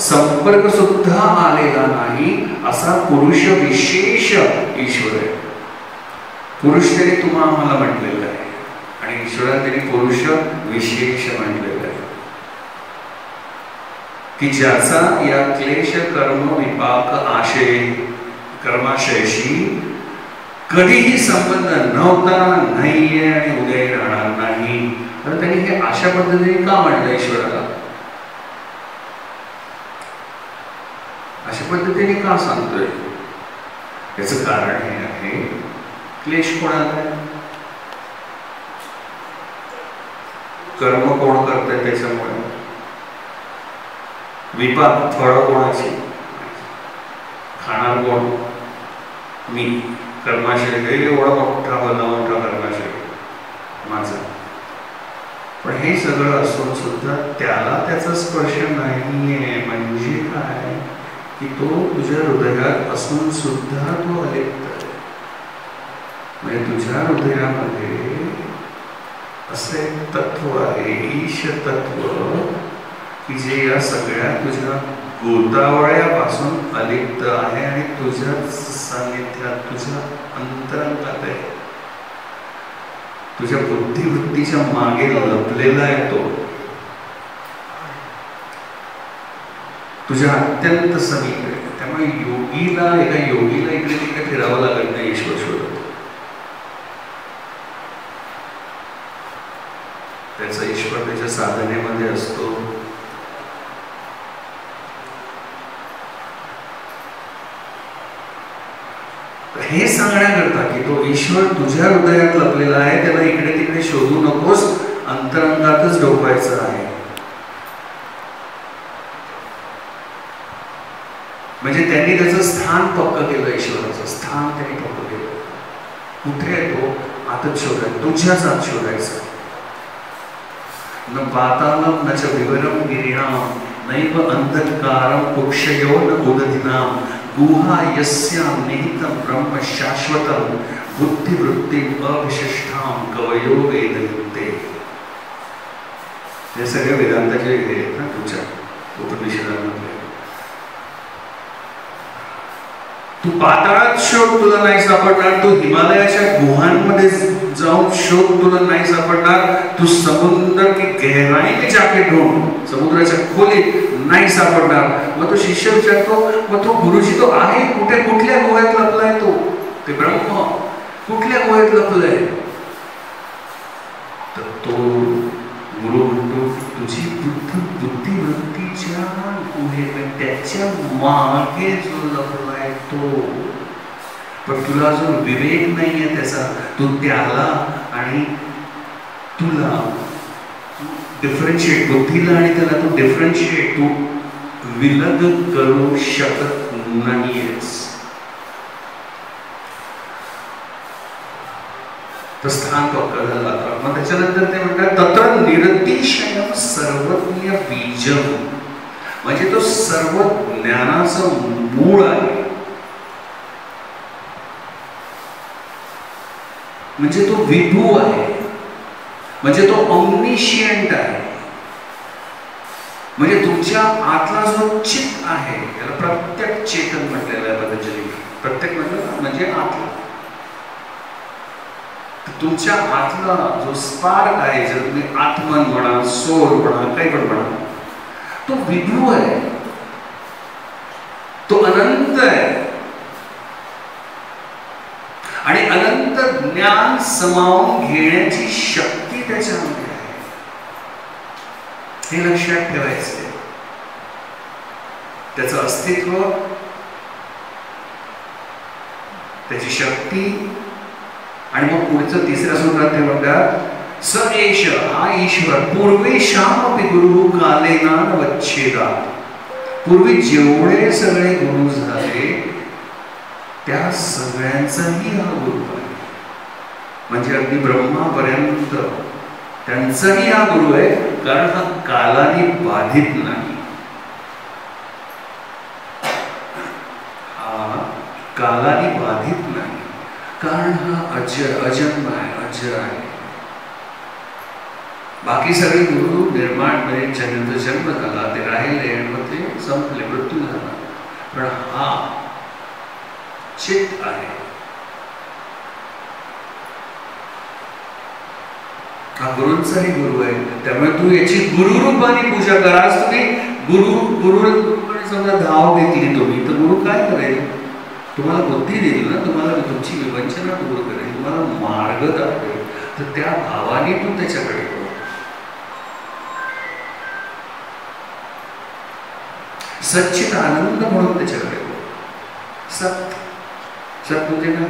S1: संपर्क सुद्धा आलेला नाही असा पुरुष विशेष ईश्वर आहे. पुरुष तरी तुम्हा आम्हाला म्हटलेलं आहे आणि ईश्वरा तरी पुरुष विशेष म्हटलेलं आहे की ज्याचा या क्लेश कर्म विपाक आशय कर्माशयाशी कधीही संबंध नव्हता, नाहीये आणि उद्याही राहणार नाही. तर त्यांनी हे अशा पद्धतीने का म्हणलं ईश्वराला, अशा पद्धतीने का सांगतोय? याचं कारण हे आहे, क्लेश कोणाला आहे? कर्म कोण करतंय त्याच्यामुळे, विपाक फळ कोणाची, खाणार कोण? मी. कर्माशय एवढा मोठा भला मोठा कर्माशय माझा. पण हे सगळं असून सुद्धा त्याला त्याचा स्पर्श नाहीये. म्हणजे काय की तो तुझ्या हृदयात असून सुद्धा तो अलिप्त आहे. म्हणजे तुझ्या हृदयामध्ये असे तत्व आहे, ईश तत्व, की जे या सगळ्या तुझ्या गोतावळ्यापासून अलिप्त आहे आणि तुझ्या सानिध्यात, तुझ्या अंतरंगात आहे, तुझ्या बुद्धिवृत्तीच्या मागे लपलेला आहे. तो तुझ्या अत्यंत समीप आहे. त्यामुळे एका योगीला इकडे तिकडे फिरावं लागत नाही ईश्वर शोधत. त्याचा ईश्वर त्याच्या साधनेमध्ये असतो. हे सांगण्याकरता की तो ईश्वर तुझ्या हृदयात लपलेला आहे, त्याला इकडे तिकडे शोधू नकोस, अंतरंगातच डोकायचं आहे. म्हणजे त्यांनी त्याचं स्थान पक्क केलं, ईश्वराचं स्थान त्यांनी पक्क केलं. कुठे आहे तो? आतच शोधायचा, तुझ्याच आत शोधायचा. न पातालम न च विवरम गिरिणाम नैव अंधकारम कुक्षयो न उदधिनाम गुहा यस्याम निहितं ब्रह्म शाश्वतं बुद्धिवृत्तिं अविशिष्टां कवयो वेदयन्ते. हे सगळे वेदांताचे हे आहेत ना तुझ्या उपनिषदांमध्ये. तू पाताळात शोध, तुला नाही सापडणार. तू हिमालयाच्या गुहांमध्ये जाऊन शोध, तुला नाही सापडणार. तू समुद्र की गहराई में जाके ढूंढ, समुद्राच्या खोलीत नाही सापडणार. मग तो शिष्य विचारतो, मग तो गुरुजी तो आहे कुठे? कुठल्या गुहेत लपलाय तो? ते ब्रह्म कुठल्या गुहेत लपलाय? तर तो गुरु म्हणतो तुझी बुद्धिवृत्तीच्या गुहेत, त्याच्या मागे जो लपलाय तो. पण तुला अजून विवेक नाहीये त्याचा. तू त्याला आणि तुला डिफरन्शिएट, बुद्धीला आणि त्याला तू डिफरन्शिएट, तू विलग करू शकत नाहीयेस. तर स्थान पक्क झालं. मग त्याच्यानंतर ते म्हणतात तत्र निरतिशयम सर्वज्ञ बीजम, म्हणजे तो सर्व ज्ञानाचं मूळ आहे. म्हणजे तो विभू आहे, म्हणजे तो ऑम्निशियंट आहे. म्हणजे तुमच्या आतला जो चित्त आहे त्याला प्रत्येक चेतन म्हटलेलं आहे पतंजली. प्रत्येक म्हणजे आतला. तुमच्या आतला जो स्पार्क आहे, जर तुम्ही आत्मन म्हणा, सोल म्हणा, काही पण म्हणा, तो विभू आहे, तो अनंत आहे आणि अनंत ज्ञान समावून घेण्याची शक्ती त्याच्यामध्ये आहे. हे लक्षात ठेवायचं. त्याचं अस्तित्व, त्याची शक्ती. आणि मग पुढचं तिसऱ्या सूत्रात ते म्हणतात स एष, हा ईश्वर पूर्वेशामपि गुरु कालेना वच्छेदा, पूर्वी जेवढे सगळे गुरु झाले त्या सगळ्यांचाही हा गुरु आहे. म्हणजे अगदी ब्रह्मापर्यंत त्यांचाही हा गुरु आहे, कारण हा कालाने बाधित नाही. हा कालाने बाधित नाही, कारण हा अजन्म आहे, अजर आहे. बाकी सगळे गुरु निर्माण म्हणजे जन्म झाला, ते राहिले आणि मग ते संपले, मृत्यू झाला. पण हा चित आहे, हा गुरूंचाही गुरु आहे. त्यामुळे तू याची गुरुरूपाने पूजा करा. आज तुम्ही गुरुरूपाने समजा धाव घेतली तुम्ही, तर गुरु काय करेल? तुम्हाला बुद्धी देईल ना, तुम्हाला तुमची विवंचना दूर करेल, तुम्हाला मार्ग दाखवेल. तर त्या भावाने तू त्याच्याकडे बघ. सच्चित आनंद म्हणून त्याच्याकडे बघ. सत म्हणजे काय?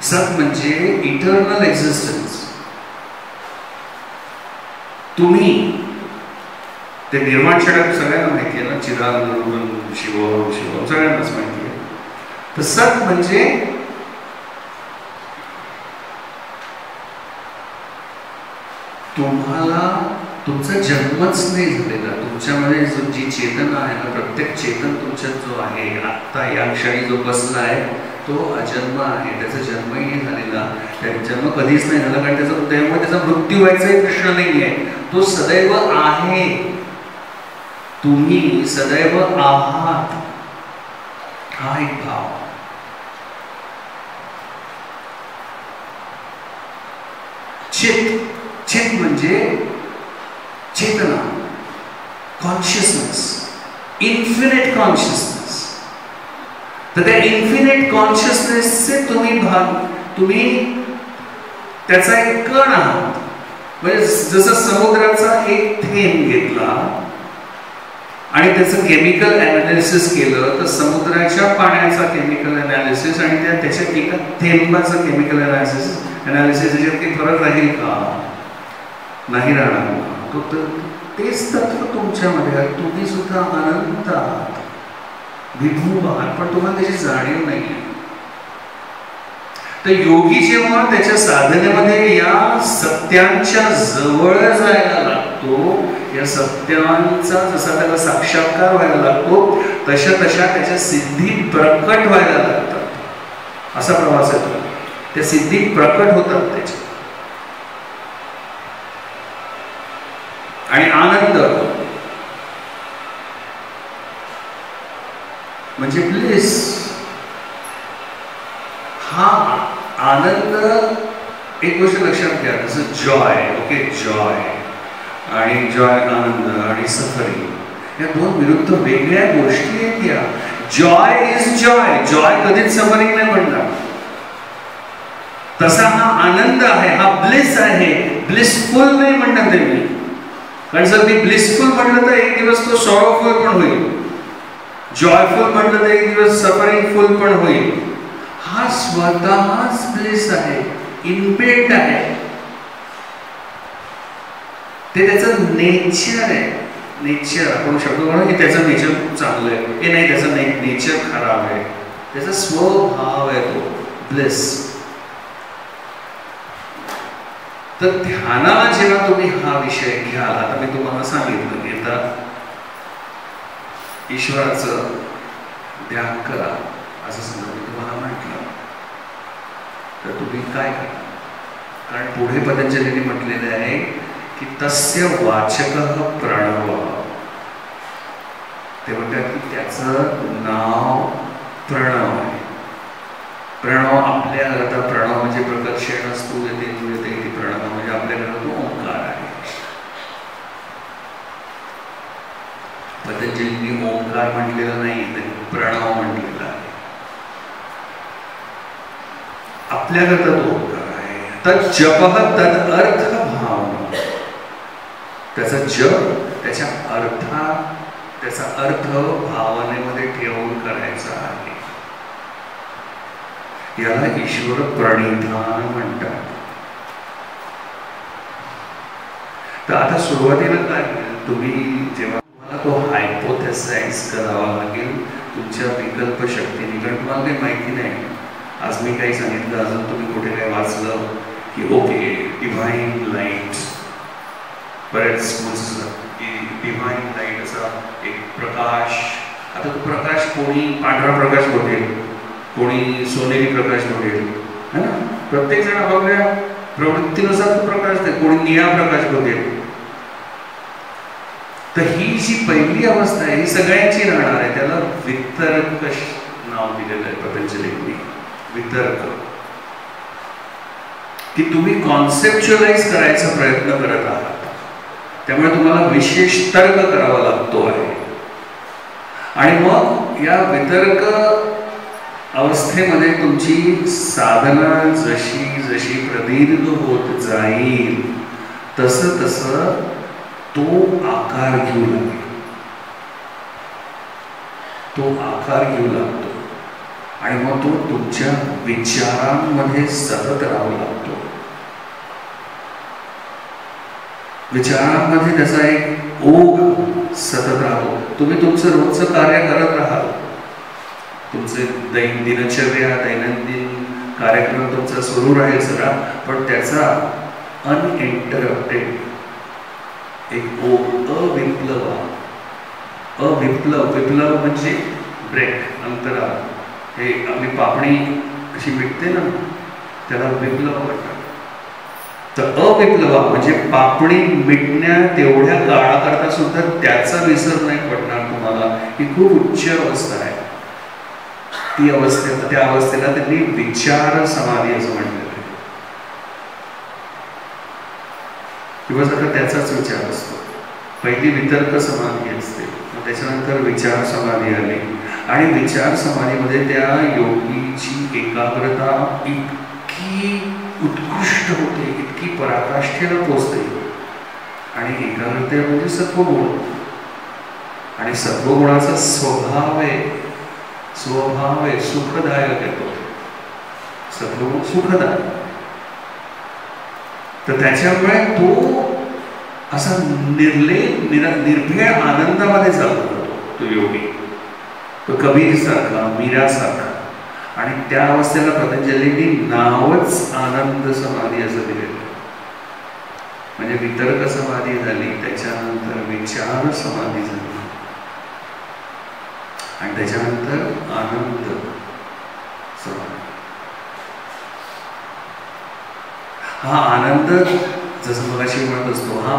S1: सत म्हणजे इटर्नल एक्झिस्टन्स. तुम्ही ते निर्माण षटक सगळ्यांना माहिती आहे ना, चिदानंद शिव सगळ्यांनाच माहिती आहे. तर सत म्हणजे तुम्हाला तुमचा जन्मच नाही झालेला, तुमच्यामध्ये जी चेतना आहे ना, प्रत्येक चेतन तुमच्यात जो आहे आत्ता या क्षणी जो बसला आहे तो अजन्म आहे. त्याचा जन्मही नाही झालेला, त्याचा जन्म कधीच नाही झाला, कारण त्याचा मृत्यू व्हायचाही प्रश्न नाही आहे. तो सदैव आहे. तुम्ही सदैव आहात, हा एक भाव. चित म्हणजे चेतना, कॉन्शियसनेस, इन्फिनिट कॉन्शियसनेस. तर त्या इन्फिनिट कॉन्शियसनेसचे तुम्ही त्याचा एक कण आहात. म्हणजे जसं समुद्राचा एक थेंब घेतला आणि त्याचं केमिकल अनालिसिस केलं, तर समुद्राच्या पाण्याचा केमिकल अनालिसिस आणि त्याच्या एका थेंबाचं केमिकल अनालिसिस याच्यात काही फरक राहील का? नाही राहणार. तेच तत्व तुमच्यामध्ये आहे. तुम्ही सुद्धा अनंत आहात, विभू आहात, पण तुम्हाला त्याची जाणीव नाही. तर योगी जेव्हा त्याच्या साधनेमध्ये या सत्यांच्या जवळ जायला लागतो, या सत्यांचा जसा त्याला साक्षात्कार व्हायला लागतो, तशा त्याच्या सिद्धी प्रकट व्हायला लागतात. असा प्रवास आहे तो. त्या सिद्धी प्रकट होतात त्याच्या. आणि आनंद म्हणजे ब्लिस. हा आनंद, एक गोष्ट लक्षात घ्या, जसं जॉय, ओके, जॉय आणि आनंद आणि सफरिंग, या दोन विरुद्ध वेगळ्या गोष्टी आहेत. या जॉय इज जॉय कधीच सफरिंग नाही म्हणणार. तसा हा आनंद आहे, हा ब्लिस आहे. ब्लिसफुल नाही म्हणणार ते मी, कारण जर मी ब्लिसफुल म्हटलं तर एक दिवस तो सॉरोफुल पण होईल, जॉयफुल म्हटलं तर एक दिवस सफरिंगफुल पण होईल. हा स्वतःच ब्लिस आहे, इनबिल्ट आहे. ते त्याचं नेचर आहे. नेचर आपण शब्द म्हणू की त्याचं नेचर खूप चांगलं आहे, हे नाही, त्याचं नेचर खराब आहे. त्याचा स्वभाव आहे तो ब्लिस. तर ध्यानाला जेव्हा तुम्ही हा विषय घ्याल, आता मी तुम्हाला सांगितलं की आता ईश्वराचं ध्यान करा असं समजा मी तुम्हाला म्हटलं, तर तुम्ही काय करा? कारण पुढे पतंजलीने म्हटलेले आहे की तस्य वाचकः प्रणव. ते म्हणतात की त्याचं नाव प्रणव आहे. प्रणव आपल्या घरात, प्रणव म्हणजे प्रकर्षण असतो, येते ती प्रणव म्हणजे आपल्या घरात तो ओंकार आहे. पतंजलींनी ओंकार म्हटलेला नाही, त्यांनी प्रणव म्हटलेला आहे. आपल्या घरात तो ओंकार आहे. तर जपः तद अर्थ भाव, त्याचा जप त्याचा अर्थ भावनेमध्ये ठेवून करायचा आहे. याला ईश्वर प्रणिधान म्हणतात. तर आता सुरुवातीला काय, तुम्ही जेव्हा तुम्हाला तो हायपोथेसाइज करावा लागेल तुमच्या विकल्प शक्तीने, कारण तुम्हाला काही माहिती नाही. आज मी काही सांगितलं, अजून तुम्ही कुठे काही वाचलं की ओके डिव्हाइन लाईट, बरेच स्कूल्स की डिव्हाइन लाईट असा एक प्रकाश. आता तो प्रकाश कोणी पांढरा प्रकाश बघेल, कोणी सोनेरी प्रकाश बघेल, है ना. प्रत्येक जण आपापल्या प्रवृत्तीनुसार तो प्रकाश देईल. कोणी निळा प्रकाश बघेल. तर ही जी पहिली अवस्था आहे ही सगळ्यांची राहणार आहे. त्याला वितर्क नाव दिलेलं आहे पतंजलींनी. वितर्क, की तुम्ही कॉन्सेप्च्युअलाइज करायचा प्रयत्न करत आहात, त्यामुळे तुम्हाला विशेष तर्क करावा लागतो आहे. आणि मग या वितर्क अवस्थेमध्ये तुमची साधना जशी जशी प्रदीर्घ होत जाईल तसं तसं तो आकार घेऊ लागेल. तो आकार घेऊ लागतो आणि मग तो तुमच्या विचारांमध्ये सतत राहू लागतो. विचारांमध्ये त्याचा एक ओघ सतत राहतो. तुम्ही तुमचं रोजचं कार्य करत राहाल, तुमचे दिनचर्या दैनंदिन कार्यक्रम तुमचा सुरू राहील सगळा, पण त्याचा अनइंटरप्टेड एक अविप्लव. विप्लव म्हणजे ब्रेक, अंतराळ. हे आपली पापणी अशी मिटते ना, त्याला विप्लव म्हणतात. तर अविप्लव म्हणजे पापणी मिटण्या तेवढ्या काळाकरता सुद्धा त्याचा विसर नाही पडणार तुम्हाला. ही खूप उच्च अवस्था आहे. ती त्या अवस्थेला त्यांनी विचार समाधी असं म्हटलेलं आहे. किंवा जर त्याचाच विचार असतो. पहिली वितर्क समाधी असते, त्याच्यानंतर विचार समाधी आली. आणि विचार समाधीमध्ये त्या योगीची एकाग्रता इतकी उत्कृष्ट होते, इतकी पराकाष्ठेला पोचते. आणि एकाग्रता म्हणजे सत्वगुण, आणि सत्वगुणाचा स्वभाव आहे सुखदायक येतो. सत्वगुण सुखदायक. तर त्याच्यामुळे तो असा निर्भेळ आनंदामध्ये चालतो तो योगी, तो कबीर सारखा, मीरा सारखा. आणि त्या अवस्थेला पतंजलींनी नावच आनंद समाधी असं दिलेलं. म्हणजे वितर्क समाधी झाली, त्याच्यानंतर विचार समाधी झाली, आणि त्याच्यानंतर आनंद समाधी. हा आनंद जसं मगाशी म्हणत असतो, हा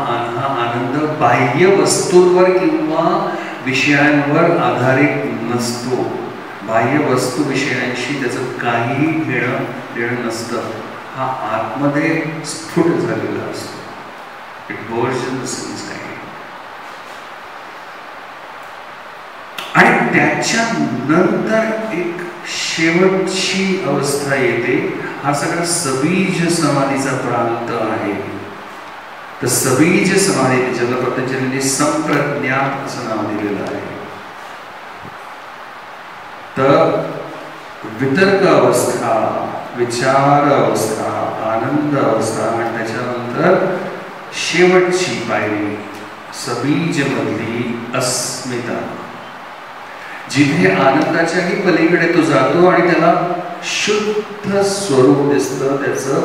S1: आनंद बाह्य वस्तूंवर किंवा विषयांवर आधारित नसतो. बाह्य वस्तू विषयांशी त्याचं काही घेणं देणं नसतं. हा आतमध्ये स्फुट झालेला असतो. It burst inside. आणि त्याच्यानंतर एक शेवटची अवस्था येते. हा सगळा सबीज समाधीचा प्रांत आहे. तर सबीज समाधी, ज्याला पतंजलीने संप्रज्ञात असं नाव दिलेलं आहे. तर वितर्क अवस्था, विचार अवस्था, आनंद अवस्था, आणि त्याच्यानंतर शेवटची पायरी सबीज मधली अस्मिता, जिथे आनंदाच्याही पलीकडे तो जातो आणि त्याला शुद्ध स्वरूप दिसतं त्याचं,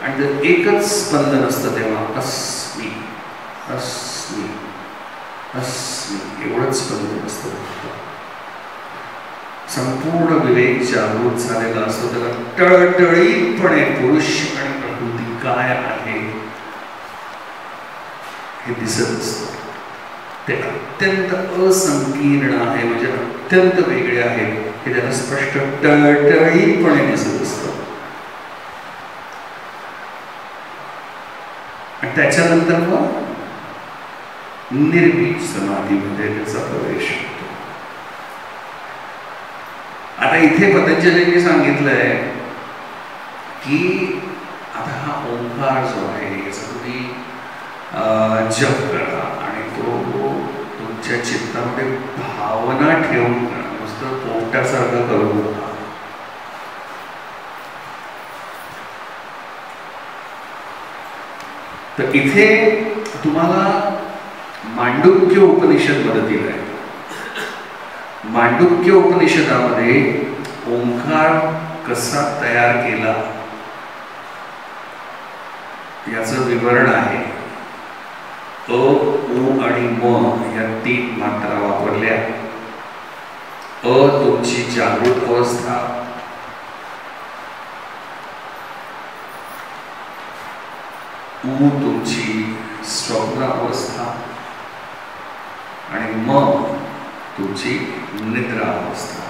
S1: आणि ते एकच स्पंदन असतं तेव्हा, अस्मि अस्मि अस्मि एवढंच स्पंदन असतं. संपूर्ण विवेक जागृत झालेला असतो. त्याला टळटळीतपणे पुरुष आणि प्रकृती काय आहे हे दिसत असतं. ते अत्यंत असंकीर्ण आहे, म्हणजे अत्यंत वेगळे आहे हे त्याला स्पष्ट टळटळीतपणे दिसत असतं. आणि त्याच्यानंतर मग निर्भीक समाधीमध्ये त्याचा प्रवेश होतो. आता इथे पतंजलींनी सांगितलंय की आता हा ओंकार जो आहे याचा तुम्ही जप करा, आणि तो तुमच्या चित्तामध्ये भावना ठेवून करा. नुसतं पोपटासारखं करू नका. तर इथे तुम्हाला मांडुक्य उपनिषद मदतीला आहे. मांडुक्य उपनिषदामध्ये ओंकार कसा तयार केला याचं विवरण आहे. अ, उ आणि म या 3 मात्रा वापरल्या. अ तुमची जागृत अवस्था, उ तुमची स्वप्न अवस्था आणि म तुमची निद्रा अवस्था.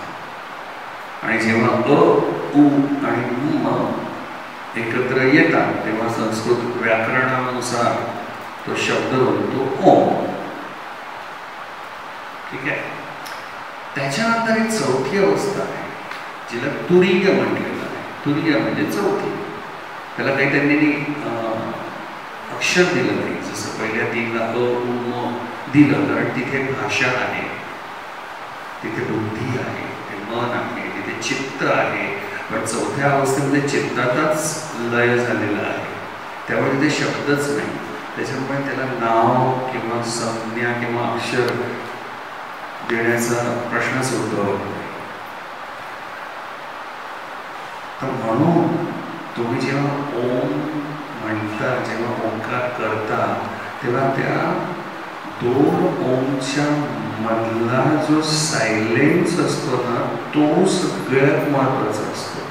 S1: आणि जेव्हा अ, उ आणि म एकत्र येतात तेव्हा संस्कृत व्याकरणानुसार तो शब्द बनतो ओम. ठीक आहे. त्याच्यानंतर एक चौथी अवस्था आहे जिला तुरीय म्हटलेलं आहे. तुरीय म्हणजे चौथी. त्याला काही त्यांनी अक्षर दिलं नाही, जसं पहिल्या 3ला अ, उ, म दिलं, कारण तिथे भाषा आहे, तिथे बुद्धी आहे, तिथे मन आहे, तिथे चित्त आहे. पण चौथ्या अवस्थेमध्ये चित्ताचाच लय झालेला आहे, त्यामुळे तिथे शब्दच नाही. त्याच्यामुळे त्याला नाव किंवा संज्ञा किंवा अक्षर देण्याचा प्रश्नच उद्भवत नाही. तर म्हणून तुम्ही जेव्हा ओम म्हणता, जेव्हा ओंकार करता, तेव्हा त्या 2 ओमच्या मधला जो सायलेन्स असतो ना, तो सगळ्यात महत्वाचा असतो.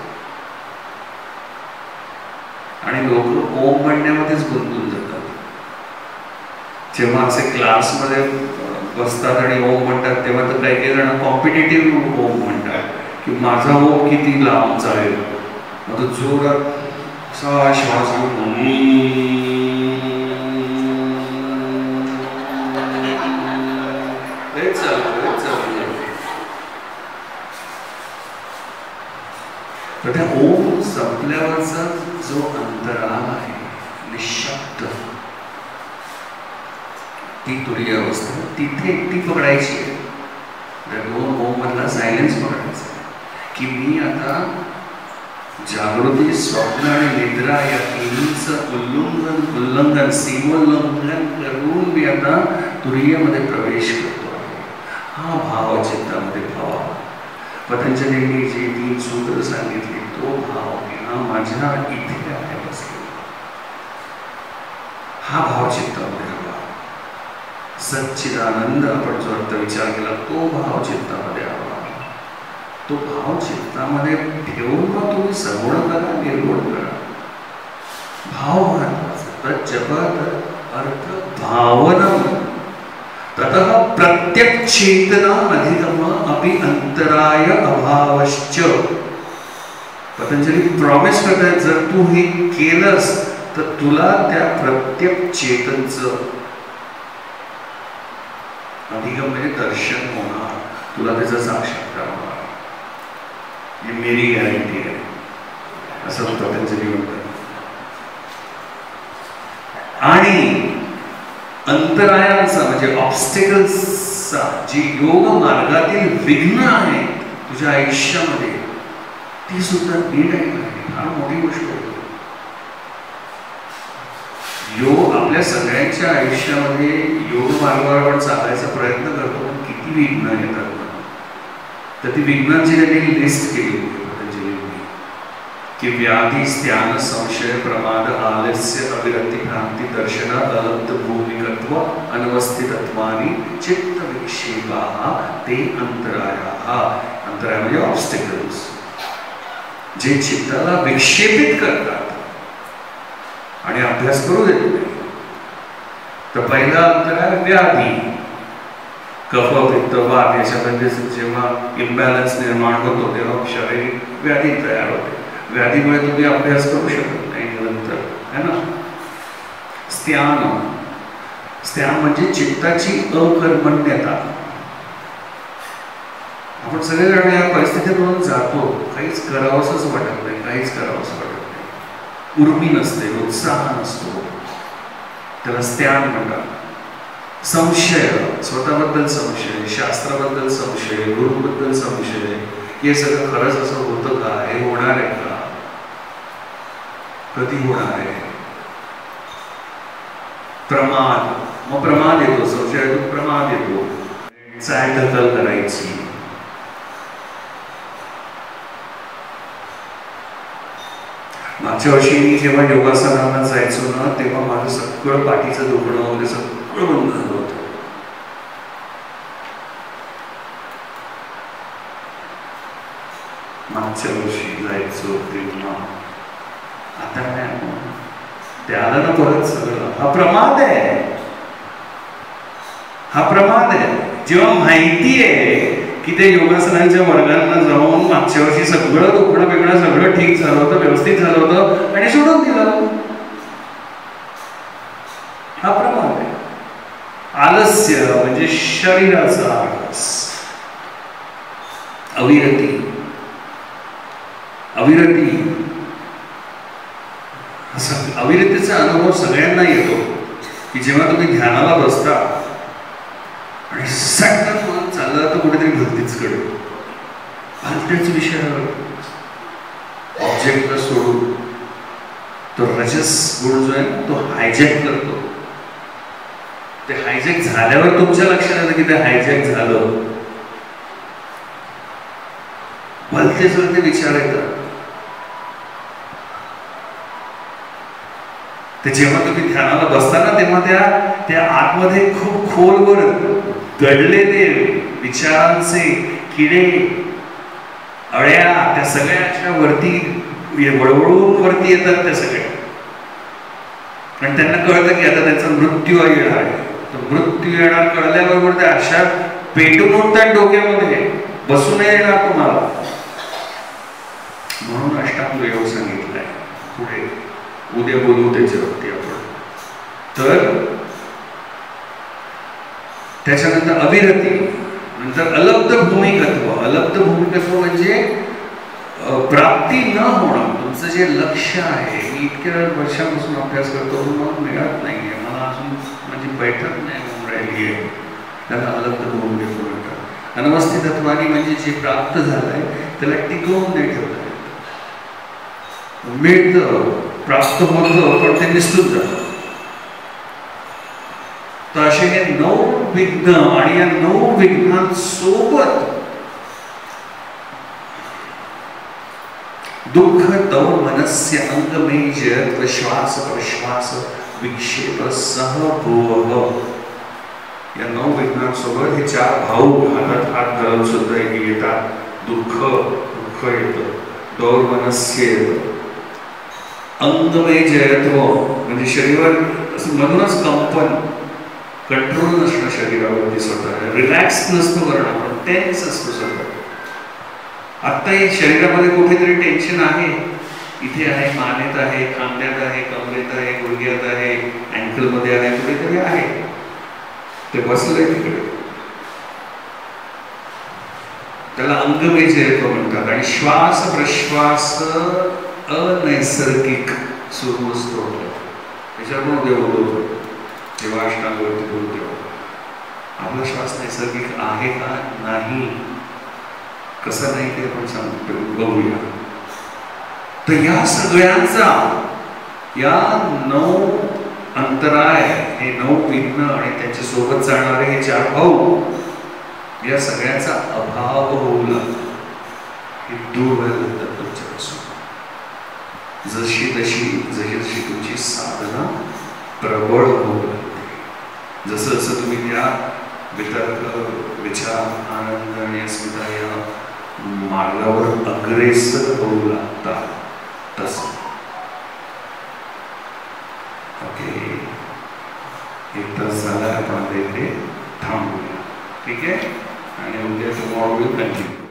S1: आणि लोक ओम म्हणण्यामध्येच गुंतून जातात. जेव्हा असे क्लासमध्ये बसतात आणि ओम म्हणतात, तेव्हा तर काही काही जण कॉम्पिटेटिव्ह ओम म्हणतात की माझा ओम किती लांब चालेल. मग तो जोरात असा श्वास घेऊन तर त्या ओम संपल्यावरचा जो अंतराळ आहे, निशब्द, ती तुरीय अवस्था तिथे ती पकडायची आहे. त्या 2 ओम मधला सायलेन्स पकडायचा की मी आता जागृती, स्वप्न आणि निद्रा या तिन्हीचं उल्लंघन सीमोल्लंघन करून मी आता तुरीयमध्ये प्रवेश करतो आहे. हा भाव चित्तामध्ये भाव. पतंजलींनी जी 3 सूत्र सांगितली, तो भाव हा माझ्या इथे आहे बसलेला. हा भाव चित्तामध्ये हवा. सच्चिदानंद आपण जो अर्थ विचार केला, तो भाव चित्तामध्ये हवा. तो भाव चित्तामध्ये ठेवून मग तुम्ही सगुण करा, निर्गुण करा. भाव महत्वाचा. जपत अर्थ भावना ततः प्रत्यक् चेतना अधिगम अपि अंतराय अभावश्च. पतंजली प्रॉमिस करतात, जर तू हे केलंस तर तुला त्या प्रत्येक चेतनचं अधिगम म्हणजे दर्शन होणार, तुला त्याचा साक्षात्कार होणार. ही मेरी गॅरंटी आहे, असं पतंजली म्हणतात. आणि अंतरायांचा म्हणजे ऑब्स्टेकल्सचा, जी योग मार्गातील विघ्न आहे तुझ्या आयुष्यामध्ये, ती सुद्धा नीट आहे. फार मोठी गोष्ट आहे. योग आपल्या सगळ्यांच्या आयुष्यामध्ये योग मार्गावर आपण चालायचा प्रयत्न करतो, पण किती विघ्न येतात. तर ती विघ्नांची त्यांनी लिस्ट केली पतंजलींनी की व्याधी, स्त्यान, संशय, प्रमाद, आलस्य, अविरती, भ्रांती, दर्शन, अलब्ध भूमिकत्व, अनवस्थितत्वानी चित्त विक्षेपाः ते अंतरायाः. अंतराय म्हणजे ऑब्स्टिकल्स, जे चित्ताला विक्षेपित करतात आणि अभ्यास करू देत नाही. तर पहिला अंतराय व्याधी, कफ, पित्त, वात याच्यामध्ये जेव्हा इम्बॅलन्स निर्माण होतो तेव्हा शारीरिक व्याधी तयार होते. व्याधीमुळे तुम्ही अभ्यास करू शकत नाही निरंतर, है ना. स्त्यान, स्त्यान म्हणजे चित्ताची अकर्मण्यता. आपण सगळेजण या परिस्थितीतून जातो, काहीच करावंसच वाटत नाही, काहीच करावंसं वाटत नाही. उर्मी नसते, उत्साह नसतो, त्याला स्त्यान म्हणतात. संशय, स्वतःबद्दल संशय, शास्त्राबद्दल संशय, गुरुबद्दल संशय, हे सगळं खरंच असं होतं का, हे होणार आहे का, कधी होणार आहे. प्रमाद, मग प्रमाद येतो, संशयातून प्रमाद येतो, ढकल करायची. मागच्या वर्षी मी जेव्हा योगासनाला जायचो ना, तेव्हा माझं सगळं पाठीचं दुखणं वगैरे सगळं बंद झालं होतं. मागच्या वर्षी जायचो तेव्हा. आता नाही, ते आलं ना परत सगळं. हा प्रमाद आहे, हा प्रमाद आहे. जेव्हा माहिती आहे की ते योगासनांच्या वर्गांना जाऊन मागच्या वर्षी सगळं दुखणं बिघणं सगळं ठीक झालं होतं, व्यवस्थित झालं होतं आणि सोडून दिलं, हा प्रमाद आहे. आलस्य म्हणजे शरीराचा आळस. अविरती, अविरती, अविरतीचा अनुभव सगळ्यांना येतो की जेव्हा तुम्ही ध्यानाला बसता आणि सटकन मन चाललं तर कुठेतरी भलतीच कडे भलत्याच विषयावर ऑब्जेक्टला सोडून तो रजस गुण जो आहे तो हायजॅक करतो. ते हायजॅक झाल्यावर तुमच्या लक्षात येतं की ते हायजॅक झालं. भलतेच वरती विचार येतात. ते जेव्हा तुम्ही ध्यानाला बसताना तेव्हा त्या आतमध्ये खूप खोलवर दडलेले विचारांचे किडे, अळ्या, त्या सगळ्याच्या वरती वळवळून वरती येतात त्या सगळ्या. आणि त्यांना कळतं की आता त्यांचा मृत्यू येणार आहे. तर मृत्यू येणार कळल्याबरोबर त्या अशा पेटून उठतात डोक्यामध्ये, बसू नये येणार तुम्हाला. म्हणून अष्टांग योग सांगितलंय. पुढे उद्या बोलू त्याच्यावरती आपण. तर त्याच्यानंतर अविरती, नंतर अलब्ध भूमिकत्व. अलब्ध भूमिकत्व म्हणजे प्राप्ती न होणं. तुमचं जे लक्ष्य आहे, मी इतक्या वर्षांपासून अभ्यास करतो, मला मिळत नाहीये, मला अजून माझी बैठक नाही होऊन राहिली आहे, त्याला अलब्ध भूमिकत्व म्हणतात. अनवस्थितत्वानी म्हणजे जे प्राप्त झालंय त्याला टिकवून नाही ठेवलं. मिळतं, प्राप्त होतं, पण ते निसटून जातं. तर असे हे 9 विघ्न, आणि या 9 विघ्नांसोबत दुःख दौर मनस्य अंग में जयत्व श्वास प्रश्वास विक्षेप सह भूव. या 9 विघ्नांसोबत हे 4 भाऊ हातात हात घालून सुद्धा येतात. दुःख येतं, दौर मनस्य येतं, अंग में जयत्व म्हणजे शरीरावर मधूनच कंपन, कंट्रोल नसणं शरीरावरती, स्वतः रिलॅक्स नसतो कारण आपण टेन्स असतो सगळं. आत्ताही शरीरामध्ये कुठेतरी टेन्शन आहे, इथे आहे, मानेत आहे, खांद्यात आहे, कमरेत आहे, गुडघ्यात आहे, अँकलमध्ये आहे, कुठेतरी आहे, ते बसलंय तिकडे. त्याला अंगमे जयत्व म्हणतात. आणि श्वास प्रश्वास अनैसर्गिक सुरू असतो. त्याच्यामुळे उद्या बोलतो जेव्हा अष्टांगावरती बोलतो, आपला श्वास नैसर्गिक आहे का नाही, कसं नाही ते आपण सांगतो, बघूया. तर या सगळ्यांचा, या 9 अंतराय, हे 9 विघ्न आणि त्यांच्या सोबत चालणारे हे 4 भाऊ, या सगळ्यांचा अभाव होऊ लागतो, हे दूर व्हायला लागतात तुमच्यापासून. जशी जशी तुमची साधना प्रबळ होऊ लागते, जसं जसं तुम्ही त्या वितर्क, विचार, आनंद आणि अस्मिता या मार्गावर अग्रेसर होऊ लागता, तसं. ओके, 1 तास झाला, आपण इथे थांबूया, ठीक आहे. आणि उद्या टुमॉरो विल कंटिन्यू.